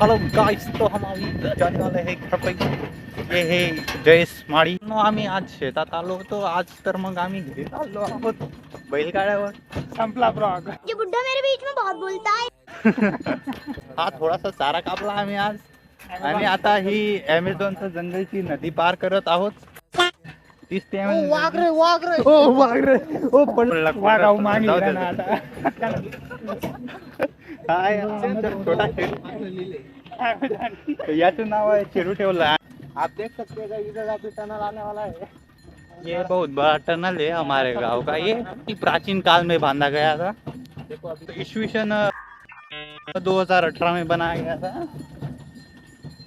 Hello guys, तो हम अभी जाने वाले हैं घर पे. हे हे जयेश माळी. आम्ही आज शेतात आलो होतो. आज तर मग आम्ही घरी आलो आहोत बैलगाड्यावर. संपला ब्लॉग. ये बुड्ढा मेरे बीच में बहुत बोलता है. हा थोडासा चारा कापला आम्ही आज आणि आता ही अमेझॉनच्या जंगलची नदी पार करत आहोत. दिसते वाघ रे वाघ रे ओ वाघ रे ओ पडला वाघाऊ मागे ना आता. हाय छोटा याचं नाव आहे चेरू ठेवला. आप देख सकते हैं इधर अभी टनल आने वाला है. ये बहुत बड़ा टनल है हमारे गांव का. ये प्राचीन काल में बांधा गया था. ईस्वी सन 2018 में बनाया गया था.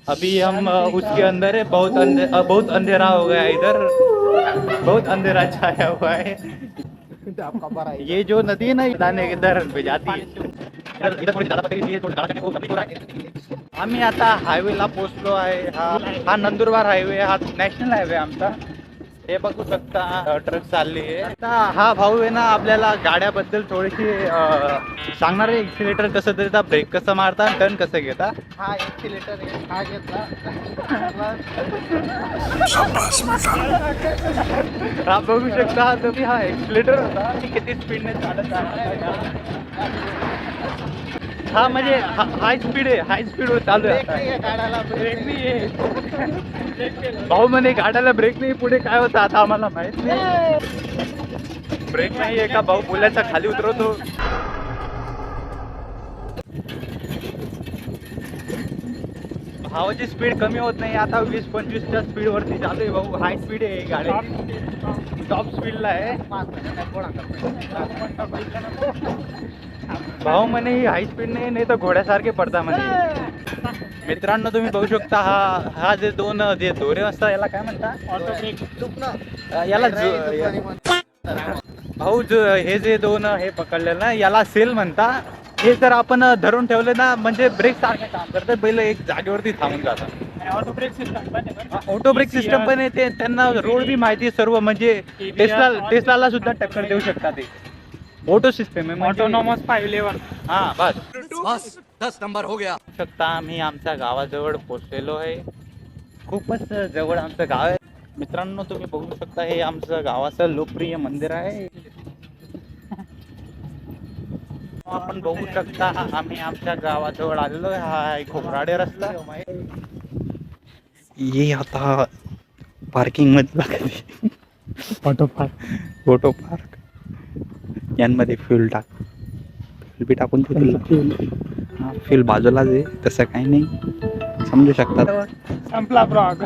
अभी हम उसके अंदर है. बहुत अंधेरा हो गया इधर. बहुत अंधेरा छाया हुआ है. आपका बड़ा है. ये जो नदी है ना दाने के दर पे जाती है. इधर थोड़ी ज्यादा पकड़ी है, थोड़ी ज्यादा करने को है. आम्ही आता हायवेला पोहोचलो आहे. हा नंदुरबार हायवे, हा नॅशनल हायवे आमचा. हे बघू शकता ट्रक चालली आहे. आता हा भाऊ आहे ना आपल्याला गाड्याबद्दल थोडीशी सांगणार आहे. एक्सिलेटर कसं देता, ब्रेक कसं मारता, टर्न कसं घेता. हा एक्सिलेटर आहे, हा घेतला. हा बघू शकता तुम्ही, हा एक्सिलेटर होता. किती स्पीडने चालत आहे. हा म्हणजे हाय स्पीड आहे. हाय स्पीडवर चालू आहे. नाही गाड्याला ब्रेक नाही आहे. भाऊ म्हणे गाड्याला ब्रेक नाही. पुढे काय होतं आता आम्हाला माहित नाही. ब्रेक नाही आहे का भाऊ पुलाच्या खाली उतरवतो. भावाची स्पीड कमी होत नाही. आता 20-25च्या स्पीड वरती चालू आहे भाऊ. हाय स्पीड आहे गाडी. टॉप स्पीडला आहे भाऊ म्हणे. ही हाय स्पीड नाही तर घोड्यासारखे पडता म्हणे. मित्रांनो तुम्ही बघू शकता हा जे दोरे असतात याला काय म्हणतात. ऑटो ब्रेक याला भाऊ हे जे दोन हे पकडले ना याला सेल म्हणता. हे जर आपण धरून ठेवले ना म्हणजे ब्रेक सारखे काम करतात. बैल एक जागेवरती थांबून जातात. Auto brake system. Auto brake system पण आहे. त्यांना रोड बी माहिती सर्व. म्हणजे टेस्लाला सुद्धा टक्कर देऊ शकतात. ते ऑटो सिस्टम आहे. Autonomous 5 level. हा बस 10 नंबर हो गया. शकता आम्ही आमच्या गावाजवळ पोहोचलेलो आहे. खूपच जवळ आमचं गाव आहे. मित्रांनो तुम्ही बघू शकता हे आमचं गावाचं लोकप्रिय मंदिर आहे. आपण बघू शकता आम्ही आमच्या गावाजवळ आलेलो आहे. हा एक खोबराडे रस्ता. ये आता पार्किंग मध्ये ऑटो पार्क. ऑटो पार्क यांमध्ये फ्यूल बी टाकून फ्यूल बाजूलाच आहे. तसं काही नाही समजू शकता. संपला ब्लॉग.